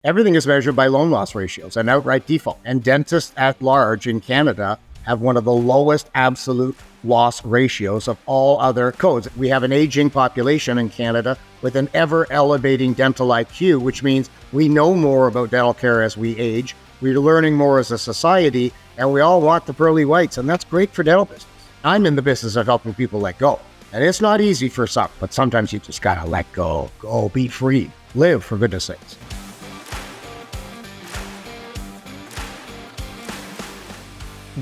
Everything is measured by loan loss ratios and outright default. And dentists at large in Canada have one of the lowest absolute loss ratios of all other codes. We have an aging population in Canada with an ever elevating dental IQ, which means we know more about dental care as we age. We're learning more as a society, and we all want the pearly whites, and that's great for dental business. I'm in the business of helping people let go. And it's not easy for some, but sometimes you just gotta let go. Go, be free, live, for goodness sakes.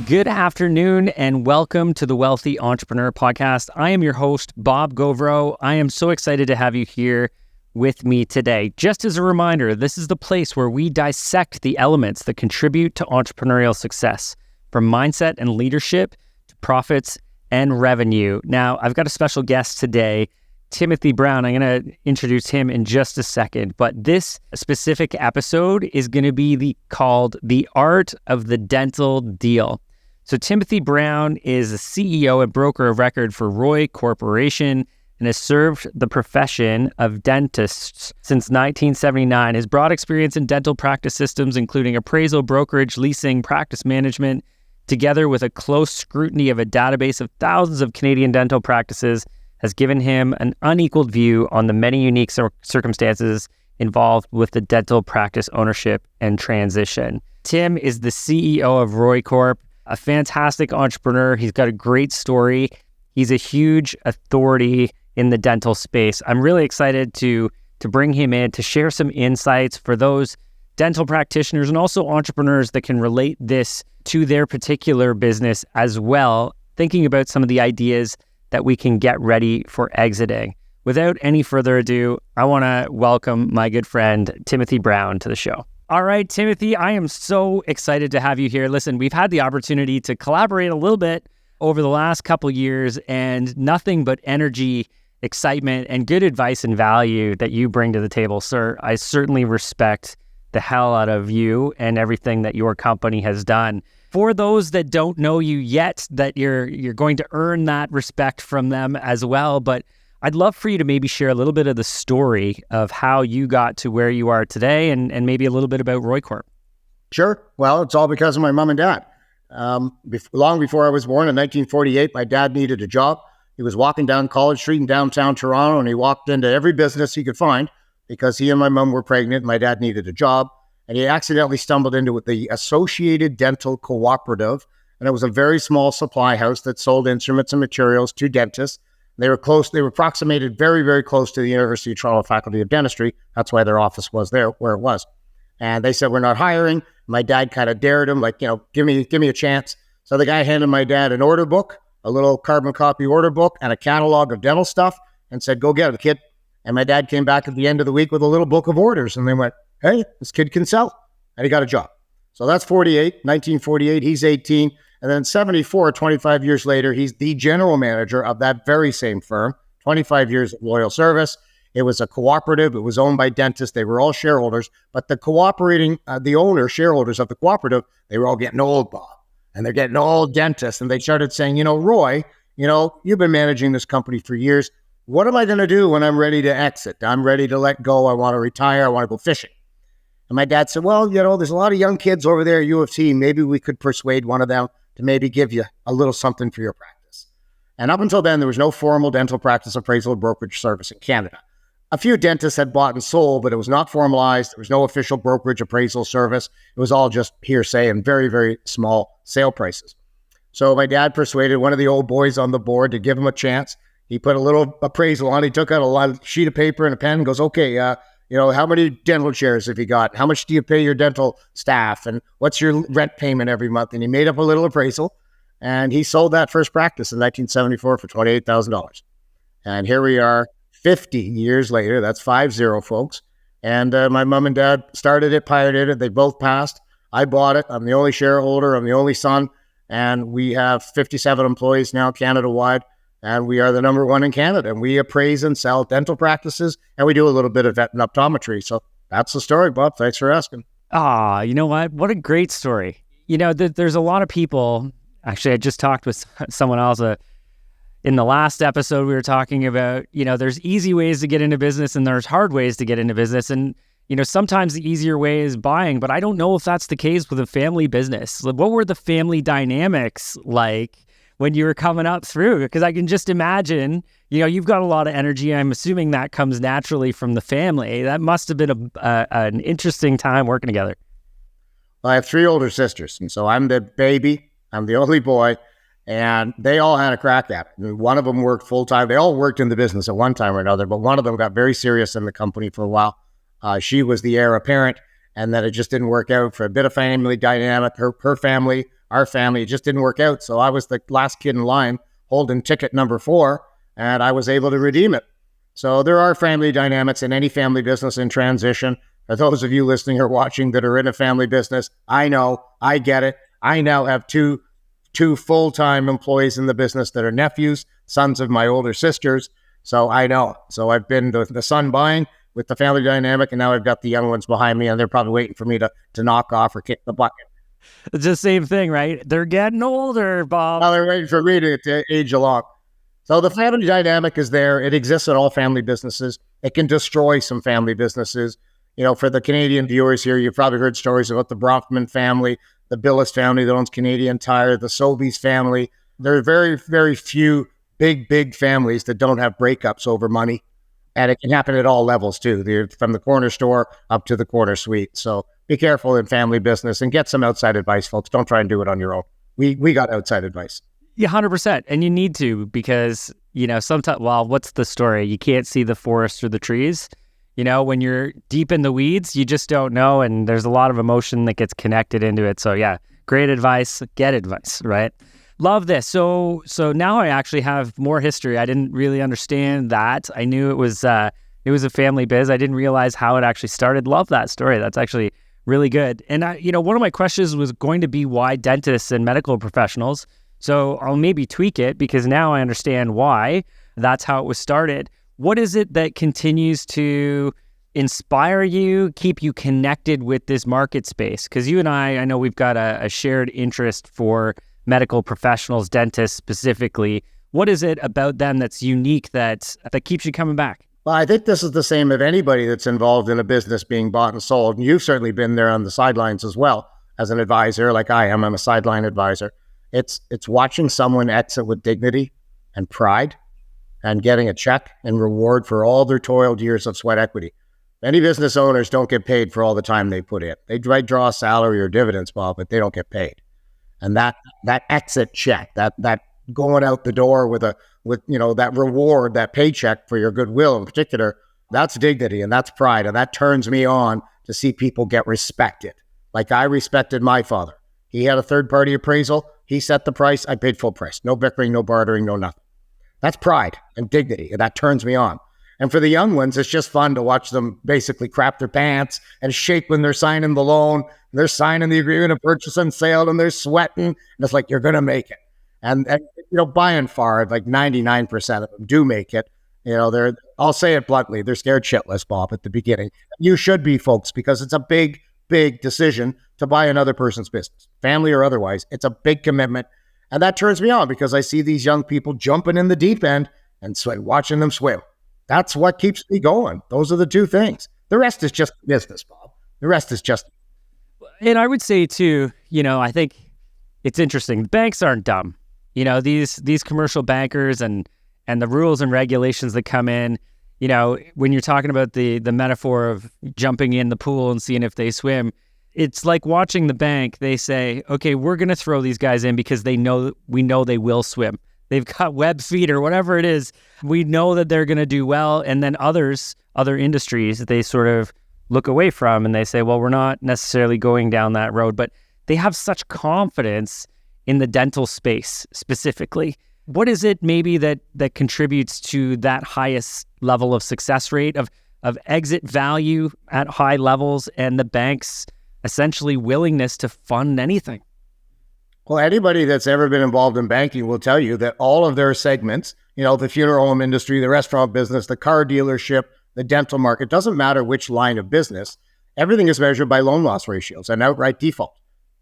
Good afternoon and welcome to the Wealthy Entrepreneur Podcast. I am your host, Bob Govro. I am so excited to have you here with me today. Just as a reminder, this is the place where we dissect the elements that contribute to entrepreneurial success, from mindset and leadership to profits and revenue. Now, I've got a special guest today, Timothy Brown. I'm going to introduce him in just a second, but this specific episode is going to be called The Art of the Dental Deal. So Timothy Brown is a CEO and broker of record for ROI Corporation and has served the profession of dentists since 1979. His broad experience in dental practice systems, including appraisal, brokerage, leasing, practice management, together with a close scrutiny of a database of thousands of Canadian dental practices, has given him an unequaled view on the many unique circumstances involved with the dental practice ownership and transition. Tim is the CEO of ROI Corp, a fantastic entrepreneur. He's got a great story. He's a huge authority in the dental space. I'm really excited to bring him in to share some insights for those dental practitioners and also entrepreneurs that can relate this to their particular business as well, thinking about some of the ideas that we can get ready for exiting. Without any further ado, I want to welcome my good friend, Timothy Brown, to the show. All right, Timothy, I am so excited to have you here. Listen, we've had the opportunity to collaborate a little bit over the last couple years, and nothing but energy, excitement, and good advice and value that you bring to the table, sir. I certainly respect the hell out of you and everything that your company has done. For those that don't know you yet, that you're going to earn that respect from them as well, but I'd love for you to maybe share a little bit of the story of how you got to where you are today and maybe a little bit about ROI Corp. Sure. Well, it's all because of my mom and dad. Long before I was born in 1948, my dad needed a job. He was walking down College Street in downtown Toronto, and he walked into every business he could find because he and my mom were pregnant. My dad needed a job, and he accidentally stumbled into the Associated Dental Cooperative, and it was a very small supply house that sold instruments and materials to dentists. They were approximated very, very close to the University of Toronto Faculty of Dentistry. That's why their office was there, where it was. And they said, we're not hiring. My dad kind of dared him, give me a chance. So the guy handed my dad an order book, a little carbon copy order book, and a catalog of dental stuff, and said, go get it, kid. And my dad came back at the end of the week with a little book of orders, and they went, hey, this kid can sell. And he got a job. So that's 1948, he's 18. And then 74, 25 years later, he's the general manager of that very same firm, 25 years of loyal service. It was a cooperative. It was owned by dentists. They were all shareholders, but the shareholders of the cooperative, they were all getting old, Bob, and they're getting old dentists. And they started saying, Roy, you've been managing this company for years. What am I going to do when I'm ready to exit? I'm ready to let go. I want to retire. I want to go fishing. And my dad said, well, there's a lot of young kids over there at U of T. Maybe we could persuade one of them to maybe give you a little something for your practice. And up until then, there was no formal dental practice appraisal or brokerage service in Canada. A few dentists had bought and sold, but it was not formalized. There was no official brokerage appraisal service. It was all just hearsay and very, very small sale prices. So my dad persuaded one of the old boys on the board to give him a chance. He put a little appraisal on. He took out a sheet of paper and a pen and goes, okay, how many dental chairs have you got? How much do you pay your dental staff? And what's your rent payment every month? And he made up a little appraisal, and he sold that first practice in 1974 for $28,000. And here we are 50 years later. That's 50, folks. And my mom and dad started it, pioneered it. They both passed. I bought it. I'm the only shareholder. I'm the only son. And we have 57 employees now Canada-wide. And we are the number one in Canada. And we appraise and sell dental practices, and we do a little bit of vet and optometry. So that's the story, Bob. Thanks for asking. You know what? What a great story. There's a lot of people. Actually, I just talked with someone else in the last episode. We were talking about, there's easy ways to get into business and there's hard ways to get into business. And sometimes the easier way is buying, but I don't know if that's the case with a family business. Like, what were the family dynamics like when you were coming up through? Because I can just imagine, you've got a lot of energy. I'm assuming that comes naturally from the family. That must have been an interesting time working together. Well, I have 3 older sisters, and so I'm the baby. I'm the only boy, and they all had a crack at it. And one of them worked full-time. They all worked in the business at one time or another, but one of them got very serious in the company for a while. She was the heir apparent, and then it just didn't work out for a bit of family dynamic. Her family, our family, it just didn't work out. So I was the last kid in line holding ticket number 4, and I was able to redeem it. So there are family dynamics in any family business in transition. For those of you listening or watching that are in a family business, I know, I get it. I now have two full-time employees in the business that are nephews, sons of my older sisters. So I know. So I've been the son buying with the family dynamic, and now I've got the young ones behind me, and they're probably waiting for me to knock off or kick the bucket. It's the same thing, right? They're getting older, Bob. Well, they're waiting for me to age along. So the family dynamic is there. It exists in all family businesses. It can destroy some family businesses. For the Canadian viewers here, you've probably heard stories about the Bronfman family, the Billis family that owns Canadian Tire, the Sobeys family. There are very, very few big families that don't have breakups over money. And it can happen at all levels too, from the corner store up to the corner suite. So be careful in family business and get some outside advice, folks. Don't try and do it on your own. We got outside advice. Yeah, 100%. And you need to, because, sometimes, what's the story? You can't see the forest or the trees. When you're deep in the weeds, you just don't know. And there's a lot of emotion that gets connected into it. So yeah, great advice. Get advice, right? Love this. So now I actually have more history. I didn't really understand that. I knew it was a family biz. I didn't realize how it actually started. Love that story. That's actually really good. And one of my questions was going to be why dentists and medical professionals. So I'll maybe tweak it because now I understand why that's how it was started. What is it that continues to inspire you, keep you connected with this market space? Because you and I know we've got a shared interest for medical professionals, dentists specifically. What is it about them that's unique that keeps you coming back? Well, I think this is the same of anybody that's involved in a business being bought and sold. And you've certainly been there on the sidelines as well as an advisor, like I am. I'm a sideline advisor. It's watching someone exit with dignity and pride and getting a check and reward for all their toiled years of sweat equity. Many business owners don't get paid for all the time they put in. They might draw a salary or dividends, Bob, but they don't get paid. And that exit check, that going out the door with that reward, that paycheck for your goodwill in particular, that's dignity and that's pride. And that turns me on to see people get respected. Like I respected my father. He had a third-party appraisal. He set the price. I paid full price. No bickering, no bartering, no nothing. That's pride and dignity, and that turns me on. And for the young ones, it's just fun to watch them basically crap their pants and shake when they're signing the loan. They're signing the agreement of purchase and sale, and they're sweating. And it's like, you're going to make it. And by and far, like 99% of them do make it. I'll say it bluntly, they're scared shitless, Bob, at the beginning. You should be, folks, because it's a big decision to buy another person's business, family or otherwise. It's a big commitment. And that turns me on because I see these young people jumping in the deep end and watching them swim. That's what keeps me going. Those are the two things. The rest is just business, Bob. The rest is just. And I would say too, I think it's interesting. Banks aren't dumb. These commercial bankers and the rules and regulations that come in, when you're talking about the metaphor of jumping in the pool and seeing if they swim, it's like watching the bank. They say, okay, we're going to throw these guys in because we know they will swim. They've got web feet or whatever it is. We know that they're going to do well. And then other industries, they sort of look away from and they say, well, we're not necessarily going down that road. But they have such confidence in the dental space specifically. What is it maybe that contributes to that highest level of success rate of exit value at high levels and the bank's essentially willingness to fund anything? Well, anybody that's ever been involved in banking will tell you that all of their segments, the funeral home industry, the restaurant business, the car dealership, the dental market, doesn't matter which line of business, everything is measured by loan loss ratios and outright default.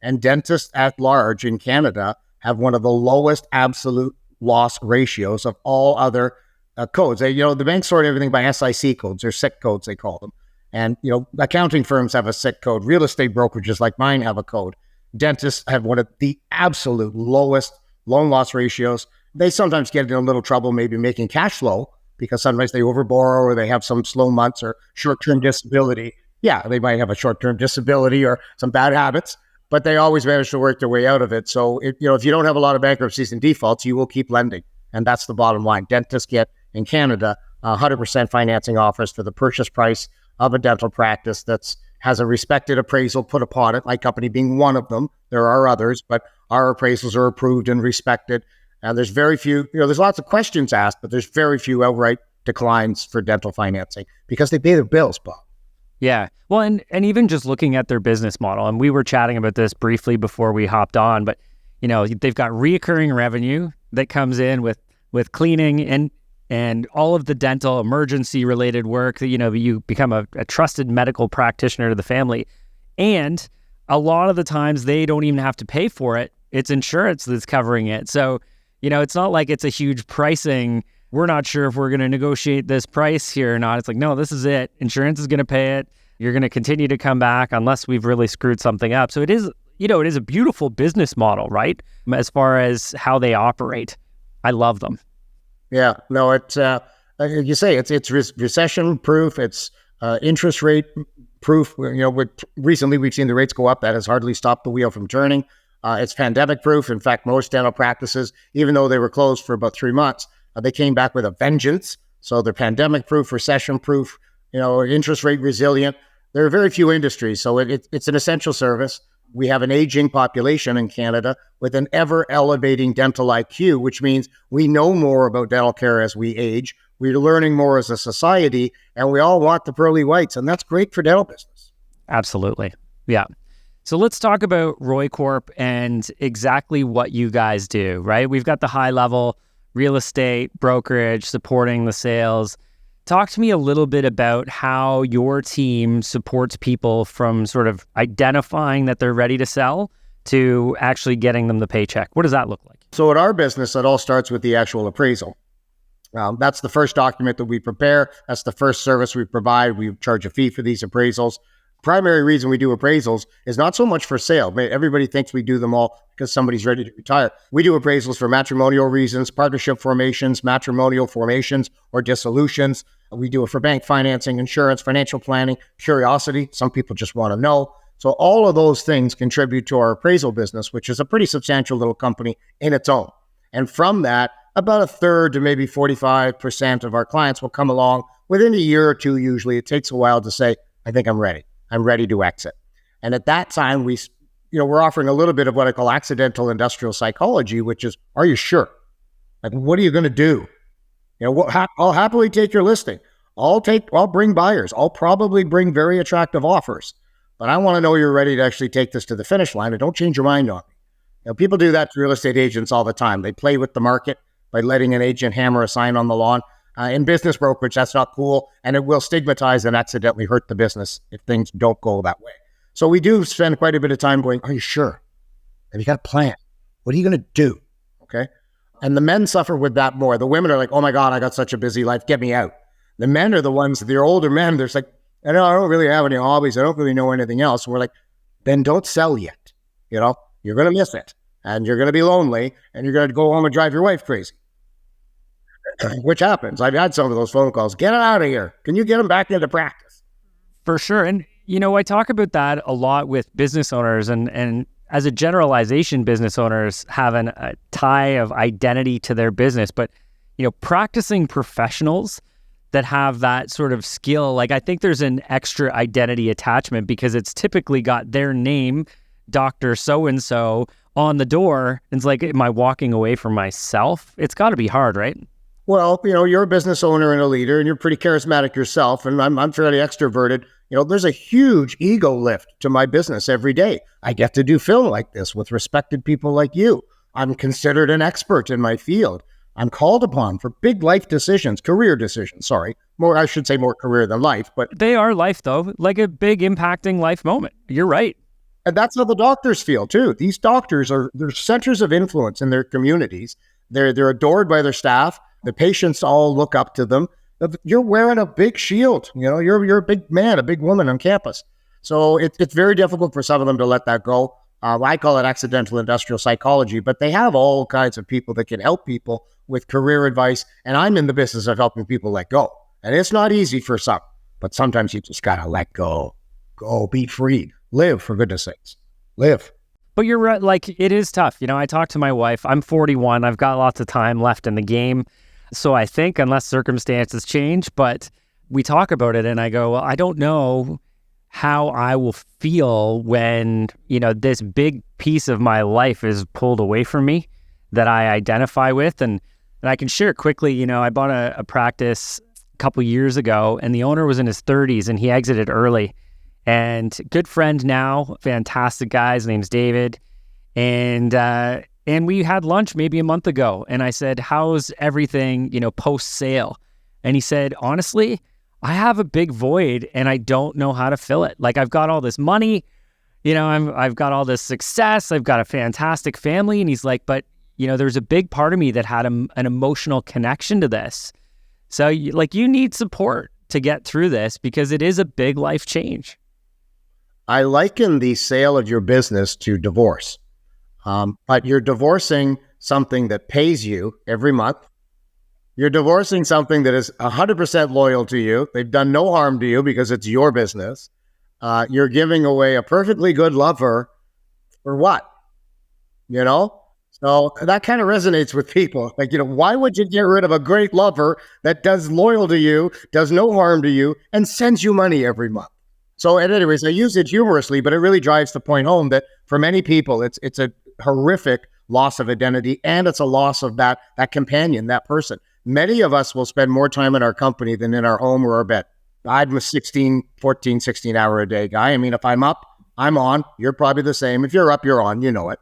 And dentists at large in Canada have one of the lowest absolute loss ratios of all other codes. The banks sort everything by SIC codes or SIC codes, they call them. And, accounting firms have a sick code. Real estate brokerages like mine have a code. Dentists have one of the absolute lowest loan loss ratios. They sometimes get in a little trouble maybe making cash flow because sometimes they overborrow or they have some slow months or short-term disability. Yeah, they might have a short-term disability or some bad habits, but they always manage to work their way out of it. So, if you don't have a lot of bankruptcies and defaults, you will keep lending. And that's the bottom line. Dentists get, in Canada, 100% financing offers for the purchase price of a dental practice that has a respected appraisal put upon it, my company being one of them. There are others, but our appraisals are approved and respected. And there's very few, there's lots of questions asked, but there's very few outright declines for dental financing because they pay their bills, Bob. Yeah. Well, and even just looking at their business model, and we were chatting about this briefly before we hopped on, but, they've got reoccurring revenue that comes in with cleaning and all of the dental emergency related work that, you become a trusted medical practitioner to the family. And a lot of the times they don't even have to pay for it. It's insurance that's covering it. So, it's not like it's a huge pricing. We're not sure if we're going to negotiate this price here or not. It's like, no, this is it. Insurance is going to pay it. You're going to continue to come back unless we've really screwed something up. So it is a beautiful business model, right? As far as how they operate. I love them. Yeah, no, it's you say it's recession proof. It's interest rate proof. Recently we've seen the rates go up. That has hardly stopped the wheel from turning. It's pandemic proof. In fact, most dental practices, even though they were closed for about 3 months, they came back with a vengeance. So they're pandemic proof, recession proof. Interest rate resilient. There are very few industries, so it's an essential service. We have an aging population in Canada with an ever-elevating dental IQ, which means we know more about dental care as we age. We're learning more as a society, and we all want the pearly whites, and that's great for dental business. Absolutely. Yeah. So let's talk about ROI Corp and exactly what you guys do, right? We've got the high-level real estate, brokerage, supporting the sales. Talk to me a little bit about how your team supports people from sort of identifying that they're ready to sell to actually getting them the paycheck. What does that look like? So at our business, it all starts with the actual appraisal. That's the first document that we prepare. That's the first service we provide. We charge a fee for these appraisals. Primary reason we do appraisals is not so much for sale. Everybody thinks we do them all because somebody's ready to retire. We do appraisals for matrimonial reasons, partnership formations, matrimonial formations or dissolutions. We do it for bank financing, insurance, financial planning, curiosity. Some people just want to know. So all of those things contribute to our appraisal business, which is a pretty substantial little company in its own. And from that, about a third to maybe 45% of our clients will come along within a year or two. Usually it takes a while to say, I think I'm ready. I'm ready to exit. And at that time, we're offering a little bit of what I call accidental industrial psychology, which is, are you sure? Like, what are you going to do? I'll happily take your listing. I'll bring buyers. I'll probably bring very attractive offers, but I want to know you're ready to actually take this to the finish line and don't change your mind on me. People do that to real estate agents all the time. They play with the market by letting an agent hammer a sign on the lawn. In business brokerage, that's not cool, and it will stigmatize and accidentally hurt the business if things don't go that way. So we do spend quite a bit of time going, are you sure? Have you got a plan? What are you going to do? Okay. And the men suffer with that more. The women are like, oh my God, I got such a busy life. Get me out. The men are the ones, they're older men. They're like, I don't really have any hobbies. I don't really know anything else. And we're like, then don't sell yet. You're going to miss it. And you're going to be lonely. And you're going to go home and drive your wife crazy. Which happens. I've had some of those phone calls. Get it out of here. Can you get them back into practice? For sure. And, I talk about that a lot with business owners and as a generalization, business owners have a tie of identity to their business, but, practicing professionals that have that sort of skill, like I think there's an extra identity attachment because it's typically got their name, Dr. So-and-so on the door. It's like, am I walking away from myself? It's got to be hard, right? Well, you're a business owner and a leader, and you're pretty charismatic yourself, and I'm fairly extroverted. There's a huge ego lift to my business every day. I get to do film like this with respected people like you. I'm considered an expert in my field. I'm called upon for big life decisions, career decisions, I should say more career than life, but they are life though, like a big impacting life moment. You're right. And that's how the doctors feel too. These doctors they're centers of influence in their communities. They're adored by their staff. The patients all look up to them. You're wearing a big shield. You're a big man, a big woman on campus. So it's very difficult for some of them to let that go. I call it accidental industrial psychology, but they have all kinds of people that can help people with career advice. And I'm in the business of helping people let go. And it's not easy for some, but sometimes you just got to let go. Go, be free, live, for goodness sakes, live. But you're right, like it is tough. I talked to my wife. I'm 41. I've got lots of time left in the game. So I think unless circumstances change, but we talk about it and I go, well, I don't know how I will feel when, this big piece of my life is pulled away from me that I identify with. And I can share quickly, I bought a practice a couple years ago and the owner was in his 30s and he exited early. And good friend now, fantastic guy. His name's David. And we had lunch maybe a month ago. And I said, how's everything, post-sale? And he said, honestly, I have a big void and I don't know how to fill it. Like I've got all this money, I've got all this success. I've got a fantastic family. And he's like, but, there's a big part of me that had an emotional connection to this. So you need support to get through this because it is a big life change. I liken the sale of your business to divorce. But you're divorcing something that pays you every month. You're divorcing something that is 100% loyal to you. They've done no harm to you because it's your business. You're giving away a perfectly good lover for what? So that kind of resonates with people. Like, why would you get rid of a great lover that does loyal to you, does no harm to you, and sends you money every month? So at any rate, I use it humorously, but it really drives the point home that for many people, it's a horrific loss of identity, and it's a loss of that companion, that person. Many of us will spend more time in our company than in our home or our bed. I'm a 16 hour a day guy. I mean, if I'm up, I'm on. You're probably the same. If you're up, you're on. You know it.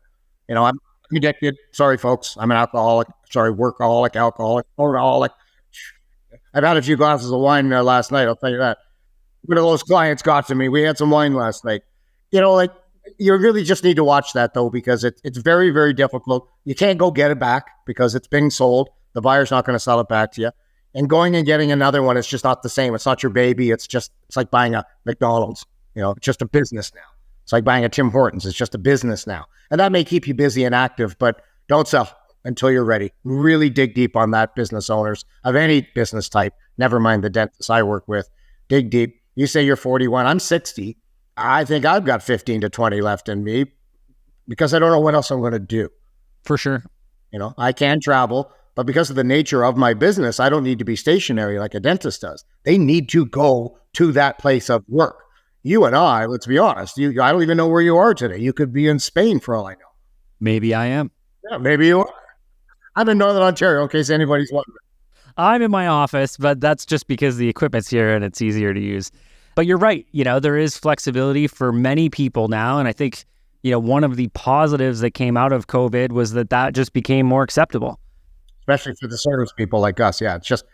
I'm addicted. Sorry, folks. I'm an alcoholic. Sorry, workaholic, alcoholic. I've had a few glasses of wine there last night. I'll tell you that. One of those clients got to me. We had some wine last night. You really just need to watch that, though, because it's very, very difficult. You can't go get it back because it's being sold. The buyer's not going to sell it back to you. And going and getting another one, it's just not the same. It's not your baby. It's like buying a McDonald's. It's just a business now. It's like buying a Tim Hortons. It's just a business now. And that may keep you busy and active, but don't sell until you're ready. Really dig deep on that, business owners of any business type. Never mind the dentists I work with. Dig deep. You say you're 41. I'm 60. I think I've got 15 to 20 left in me because I don't know what else I'm going to do. For sure. I can travel, but because of the nature of my business, I don't need to be stationary like a dentist does. They need to go to that place of work. You and I, let's be honest, I don't even know where you are today. You could be in Spain for all I know. Maybe I am. Yeah, maybe you are. I'm in Northern Ontario, in case anybody's wondering. I'm in my office, but that's just because the equipment's here and it's easier to use. But you're right. There is flexibility for many people now. And I think, one of the positives that came out of COVID was that just became more acceptable. Especially for the service people like us. Yeah, it's just,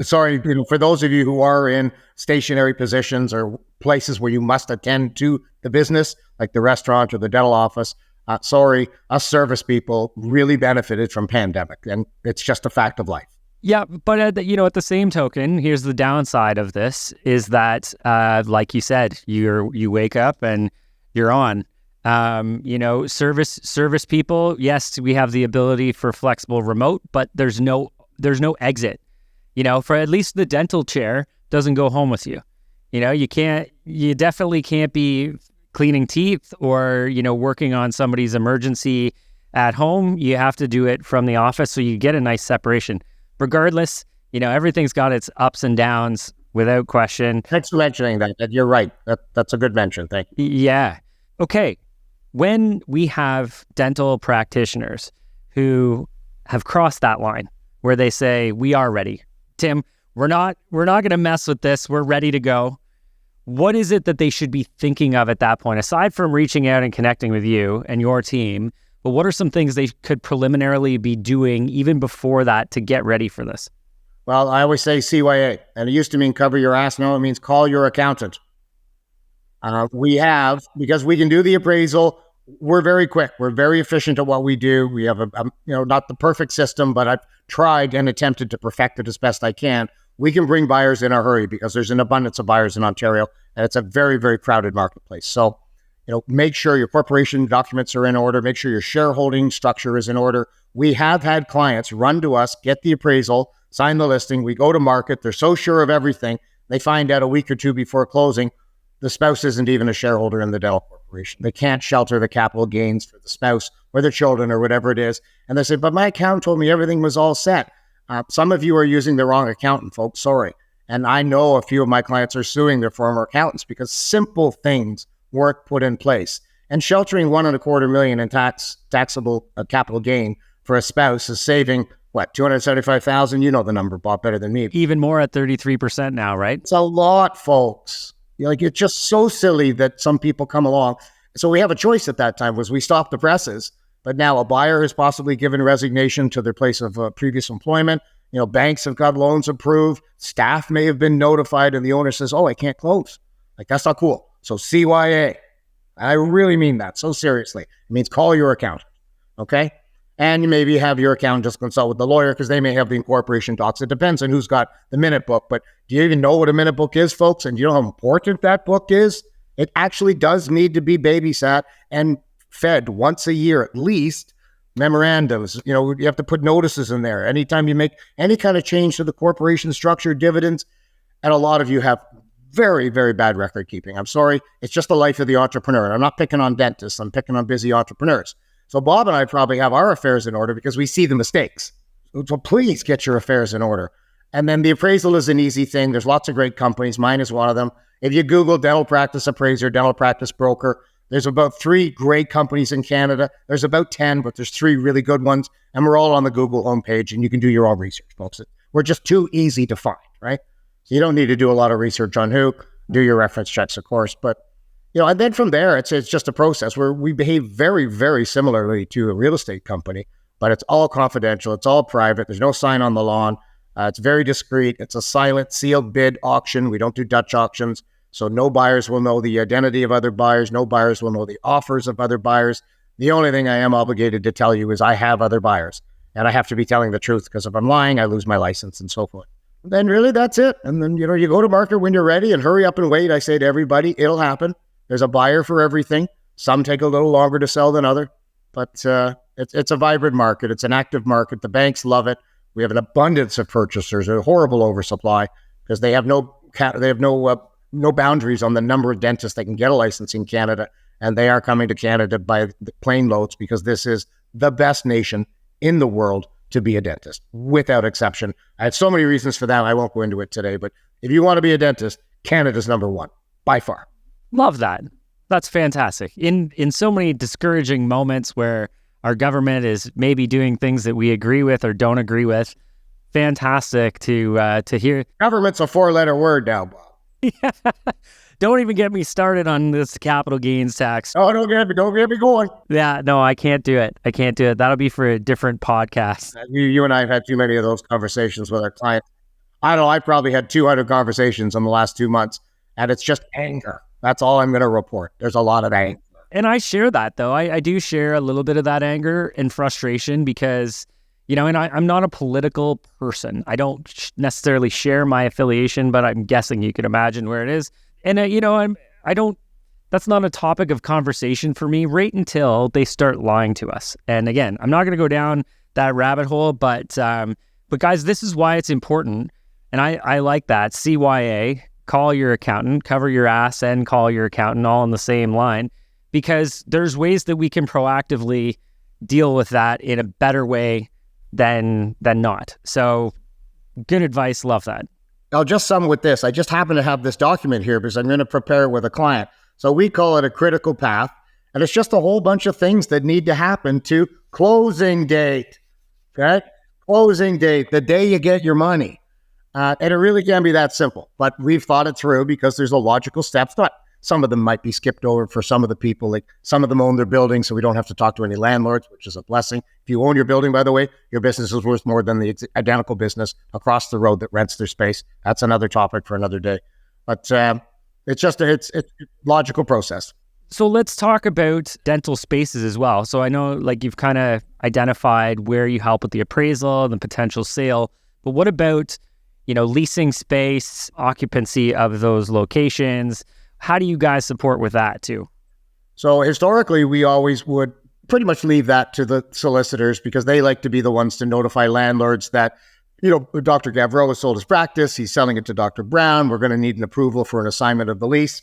sorry, for those of you who are in stationary positions or places where you must attend to the business, like the restaurant or the dental office, sorry, us service people really benefited from pandemic. And it's just a fact of life. Yeah, but at the same token, here's the downside of this is that, like you said, you wake up and you're on. Service people, yes, we have the ability for flexible remote, but there's no exit. For at least the dental chair doesn't go home with you. You definitely can't be cleaning teeth or, working on somebody's emergency at home. You have to do it from the office, so you get a nice separation. Regardless, everything's got its ups and downs without question. Thanks for mentioning that. You're right. That's a good mention. Thank you. Yeah. Okay. When we have dental practitioners who have crossed that line where they say, we are ready. Tim, we're not going to mess with this. We're ready to go. What is it that they should be thinking of at that point, aside from reaching out and connecting with you and your team? But what are some things they could preliminarily be doing even before that to get ready for this? Well, I always say CYA, and it used to mean cover your ass. Now it means call your accountant. Because we can do the appraisal. We're very quick. We're very efficient at what we do. We have not the perfect system, but I've tried and attempted to perfect it as best I can. we can bring buyers in a hurry because there's an abundance of buyers in Ontario, and it's a very, very crowded marketplace. So, make sure your corporation documents are in order. Make sure your shareholding structure is in order. We have had clients run to us, get the appraisal, sign the listing. We go to market. They're so sure of everything. They find out a week or two before closing, the spouse isn't even a shareholder in the dental corporation. They can't shelter the capital gains for the spouse or the children or whatever it is. And they say, but my accountant told me everything was all set. Some of you are using the wrong accountant, folks. Sorry. And I know a few of my clients are suing their former accountants because simple things weren't put in place. And sheltering $1.25 million in taxable capital gain for a spouse is saving, $275,000? You know the number, Bob, better than me. Even more at 33% now, right? It's a lot, folks. It's just so silly that some people come along. So we have a choice at that time, was we stop the presses, but now a buyer has possibly given resignation to their place of previous employment. Banks have got loans approved. Staff may have been notified and the owner says, oh, I can't close. That's not cool. So CYA. I really mean that so seriously. It means call your accountant, okay? And you maybe have your accountant just consult with the lawyer because they may have the incorporation docs. It depends on who's got the minute book. But do you even know what a minute book is, folks? And do you know how important that book is? It actually does need to be babysat and fed once a year at least. Memorandums, you have to put notices in there. Anytime you make any kind of change to the corporation structure, dividends, and a lot of you have very, very bad record keeping. I'm sorry. It's just the life of the entrepreneur. I'm not picking on dentists. I'm picking on busy entrepreneurs. So Bob and I probably have our affairs in order because we see the mistakes. So please get your affairs in order. And then the appraisal is an easy thing. There's lots of great companies. Mine is one of them. If you Google dental practice appraiser, dental practice broker, there's about 3 great companies in Canada. There's about 10, but there's 3 really good ones. And we're all on the Google homepage, and you can do your own research, folks. We're just too easy to find, right? So you don't need to do a lot of research on who. Do your reference checks, of course. But and then from there, it's just a process where we behave very, very similarly to a real estate company, but it's all confidential. It's all private. There's no sign on the lawn. It's very discreet. It's a silent, sealed bid auction. We don't do Dutch auctions. So no buyers will know the identity of other buyers. No buyers will know the offers of other buyers. The only thing I am obligated to tell you is I have other buyers, and I have to be telling the truth because if I'm lying, I lose my license and so forth. Then really that's it. And then, you go to market when you're ready and hurry up and wait. I say to everybody, it'll happen. There's a buyer for everything. Some take a little longer to sell than other, but it's a vibrant market. It's an active market. The banks love it. We have an abundance of purchasers, a horrible oversupply because they have no boundaries on the number of dentists that can get a license in Canada, and they are coming to Canada by the plane loads because this is the best nation in the world to be a dentist, without exception. I have so many reasons for that. I won't go into it today, but if you want to be a dentist, Canada's number 1 by far. Love that. That's fantastic. In so many discouraging moments where our government is maybe doing things that we agree with or don't agree with, fantastic to hear. Government's a 4-letter word now, Bob. Yeah. Don't even get me started on this capital gains tax. Oh, don't get me going. Yeah, no, I can't do it. That'll be for a different podcast. You and I have had too many of those conversations with our clients. I don't know, I probably had 200 conversations in the last 2 months, and it's just anger. That's all I'm going to report. There's a lot of anger. And I share that, though. I do share a little bit of that anger and frustration because, and I'm not a political person. I don't necessarily share my affiliation, but I'm guessing you can imagine where it is. And, that's not a topic of conversation for me right until they start lying to us. And again, I'm not going to go down that rabbit hole, but guys, this is why it's important. And I like that. CYA, call your accountant, cover your ass and call your accountant all in the same line, because there's ways that we can proactively deal with that in a better way than not. So good advice. Love that. I'll just sum with this. I just happen to have this document here because I'm going to prepare it with a client. So we call it a critical path, and it's just a whole bunch of things that need to happen to closing date. Okay? Closing date, the day you get your money. And it really can be that simple, but we've thought it through because there's a logical steps. But some of them might be skipped over for some of the people. Like some of them own their building, so we don't have to talk to any landlords, which is a blessing. If you own your building, by the way, your business is worth more than the identical business across the road that rents their space. That's another topic for another day. But it's a logical process. So let's talk about dental spaces as well. So I know you've kind of identified where you help with the appraisal and the potential sale, but what about leasing space, occupancy of those locations. How do you guys support with that too? So historically, we always would pretty much leave that to the solicitors because they like to be the ones to notify landlords that, Dr. Gavreau has sold his practice. He's selling it to Dr. Brown. We're going to need an approval for an assignment of the lease.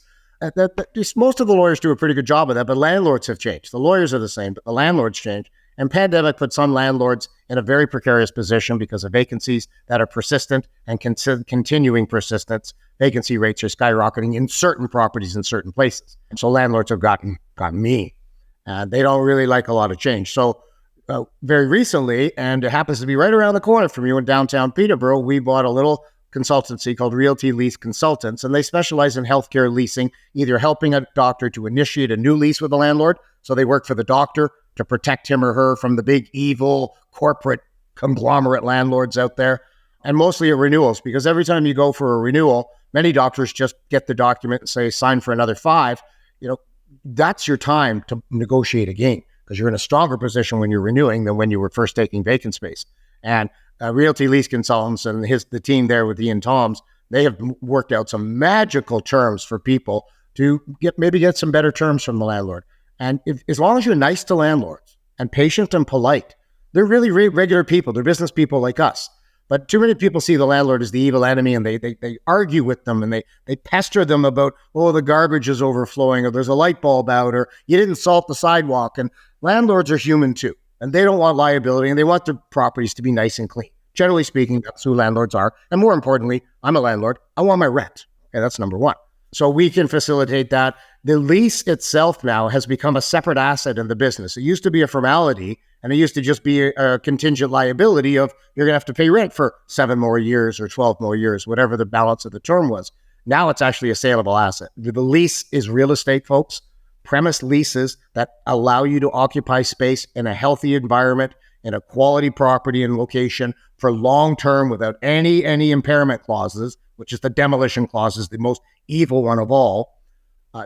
Most of the lawyers do a pretty good job of that, but landlords have changed. The lawyers are the same, but the landlords change. And pandemic put some landlords in a very precarious position because of vacancies that are persistent and continuing persistence. Vacancy rates are skyrocketing in certain properties in certain places. And so landlords have gotten mean. They don't really like a lot of change. So very recently, and it happens to be right around the corner from you in downtown Peterborough, we bought a little consultancy called Realty Lease Consultants, and they specialize in healthcare leasing, either helping a doctor to initiate a new lease with a landlord. So they work for the doctor to protect him or her from the big evil corporate conglomerate landlords out there, and mostly at renewals, because every time you go for a renewal, many doctors just get the document and say, sign for another 5. That's your time to negotiate again, because you're in a stronger position when you're renewing than when you were first taking vacant space. And Realty Lease Consultants and the team there with Ian Toms, they have worked out some magical terms for people to get some better terms from the landlord. And as long as you're nice to landlords and patient and polite, they're really regular people. They're business people like us. But too many people see the landlord as the evil enemy, and they argue with them, and they pester them about, the garbage is overflowing, or there's a light bulb out, or you didn't salt the sidewalk. And landlords are human too, and they don't want liability, and they want their properties to be nice and clean. Generally speaking, that's who landlords are. And more importantly, I'm a landlord. I want my rent. Okay, that's number one. So we can facilitate that. The lease itself now has become a separate asset in the business. It used to be a formality, and it used to just be a contingent liability of you're going to have to pay rent for 7 more years or 12 more years, whatever the balance of the term was. Now it's actually a saleable asset. The lease is real estate, folks. Premise leases that allow you to occupy space in a healthy environment, in a quality property and location for long term without any impairment clauses, which is the demolition clause, is the most evil one of all.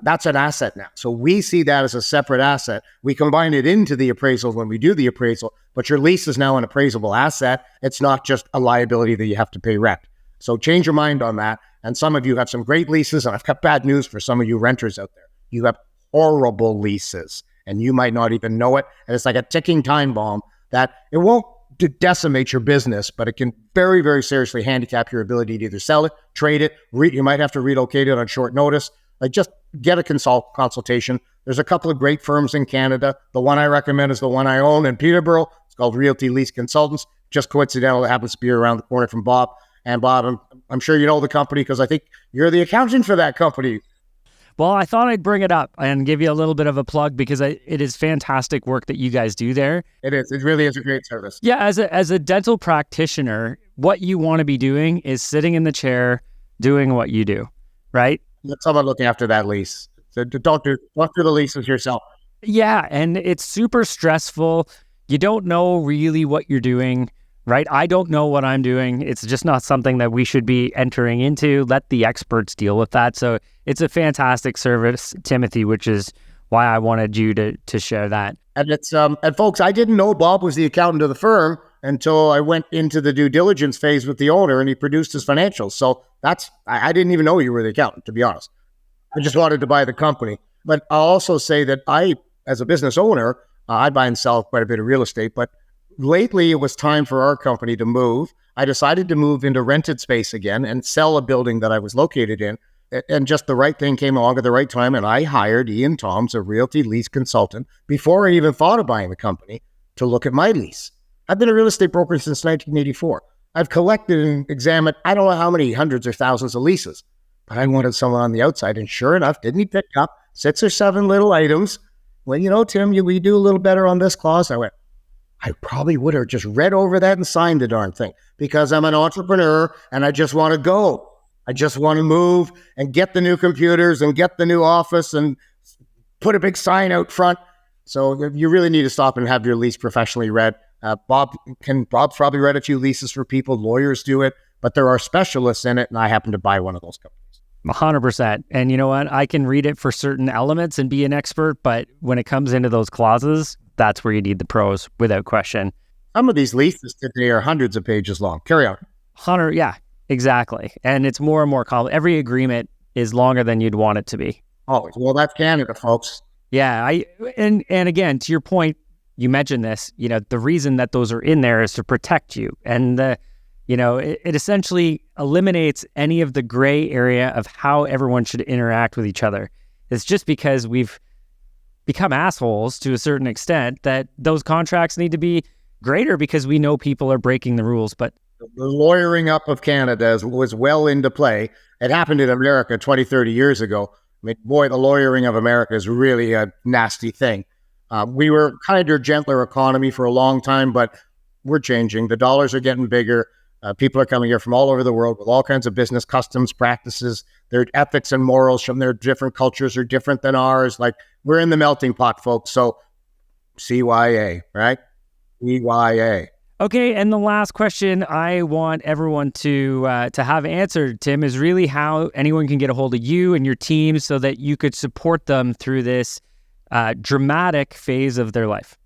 That's an asset now. So we see that as a separate asset. We combine it into the appraisal when we do the appraisal, but your lease is now an appraisable asset. It's not just a liability that you have to pay rent. So change your mind on that. And some of you have some great leases, and I've got bad news for some of you renters out there. You have horrible leases, and you might not even know it. And it's like a ticking time bomb that it won't decimate your business, but it can very, very seriously handicap your ability to either sell it, trade it, you might have to relocate it on short notice. Like, just get a consultation. There's a couple of great firms in Canada. The one I recommend is the one I own in Peterborough. It's called Realty Lease Consultants. Just coincidental, it happens to be around the corner from Bob. And Bob, I'm sure you know the company because I think you're the accountant for that company. Well, I thought I'd bring it up and give you a little bit of a plug because it is fantastic work that you guys do there. It is. It really is a great service. Yeah, as a dental practitioner, what you want to be doing is sitting in the chair doing what you do, right? Let someone look after that lease. So don't do the leases yourself. Yeah, and it's super stressful. You don't know really what you're doing, right? I don't know what I'm doing. It's just not something that we should be entering into. Let the experts deal with that. So it's a fantastic service, Timothy, which is why I wanted you to share that. And it's and folks, I didn't know Bob was the accountant of the firm until I went into the due diligence phase with the owner and he produced his financials. So I didn't even know you were the accountant, to be honest. I just wanted to buy the company. But I'll also say that I, as a business owner, I buy and sell quite a bit of real estate, but lately it was time for our company to move. I decided to move into rented space again and sell a building that I was located in. And just the right thing came along at the right time. And I hired Ian Toms, a Realty Lease Consultant, before I even thought of buying the company, to look at my lease. I've been a real estate broker since 1984. I've collected and examined, I don't know how many hundreds or thousands of leases, but I wanted someone on the outside. And sure enough, didn't he pick up 6 or 7 little items? Well, Tim, we do a little better on this clause. I went, I probably would have just read over that and signed the darn thing because I'm an entrepreneur and I just want to go. I just want to move and get the new computers and get the new office and put a big sign out front. So you really need to stop and have your lease professionally read. Bob's probably read a few leases for people. Lawyers do it, but there are specialists in it, and I happen to buy one of those companies. 100%. And you know what? I can read it for certain elements and be an expert, but when it comes into those clauses, that's where you need the pros without question. Some of these leases today are hundreds of pages long. Carry on. Hunter, yeah. Exactly. And it's more and more common. Every agreement is longer than you'd want it to be. Oh, well, that's Canada, folks. Yeah. And again, to your point, you mentioned this, the reason that those are in there is to protect you. And it essentially eliminates any of the gray area of how everyone should interact with each other. It's just because we've become assholes to a certain extent that those contracts need to be greater because we know people are breaking the rules. But the lawyering up of Canada was well into play. It happened in America 20, 30 years ago. I mean, boy, the lawyering of America is really a nasty thing. We were kinder, gentler economy for a long time, but we're changing. The dollars are getting bigger. People are coming here from all over the world with all kinds of business customs practices. Their ethics and morals from their different cultures are different than ours. Like, we're in the melting pot, folks. So CYA, right? CYA. Okay, and the last question I want everyone to have answered, Tim, is really how anyone can get a hold of you and your team so that you could support them through this dramatic phase of their life.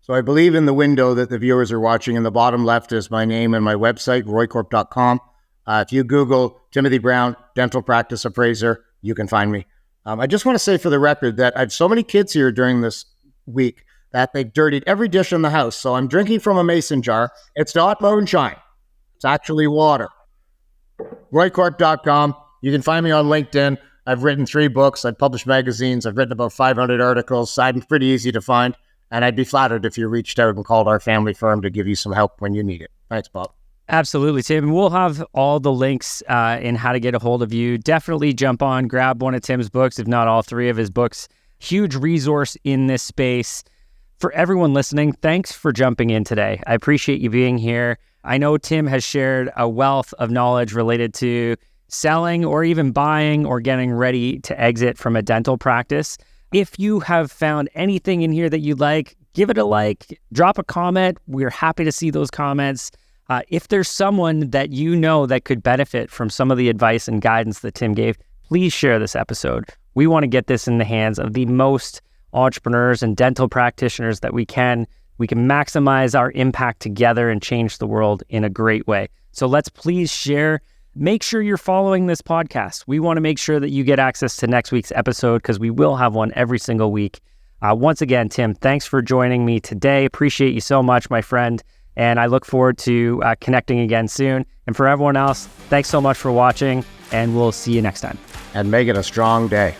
So I believe in the window that the viewers are watching. In the bottom left is my name and my website, roicorp.com. If you Google Timothy Brown, dental practice appraiser, you can find me. I just want to say for the record that I have so many kids here during this week that they've dirtied every dish in the house. So I'm drinking from a mason jar. It's not moonshine. It's actually water. ROIcorp.com. You can find me on LinkedIn. I've written 3 books. I've published magazines. I've written about 500 articles. I'm pretty easy to find. And I'd be flattered if you reached out and called our family firm to give you some help when you need it. Thanks, Bob. Absolutely, Tim. We'll have all the links in how to get a hold of you. Definitely jump on, grab one of Tim's books, if not all 3 of his books. Huge resource in this space. For everyone listening, thanks for jumping in today. I appreciate you being here. I know Tim has shared a wealth of knowledge related to selling or even buying or getting ready to exit from a dental practice. If you have found anything in here that you like, give it a like, drop a comment. We're happy to see those comments. If there's someone that you know that could benefit from some of the advice and guidance that Tim gave, please share this episode. We want to get this in the hands of the most entrepreneurs and dental practitioners that we can. We can maximize our impact together and change the world in a great way. So let's please share. Make sure you're following this podcast. We want to make sure that you get access to next week's episode because we will have one every single week. Once again, Tim, thanks for joining me today. Appreciate you so much, my friend. And I look forward to connecting again soon. And for everyone else, thanks so much for watching, and we'll see you next time. And make it a strong day.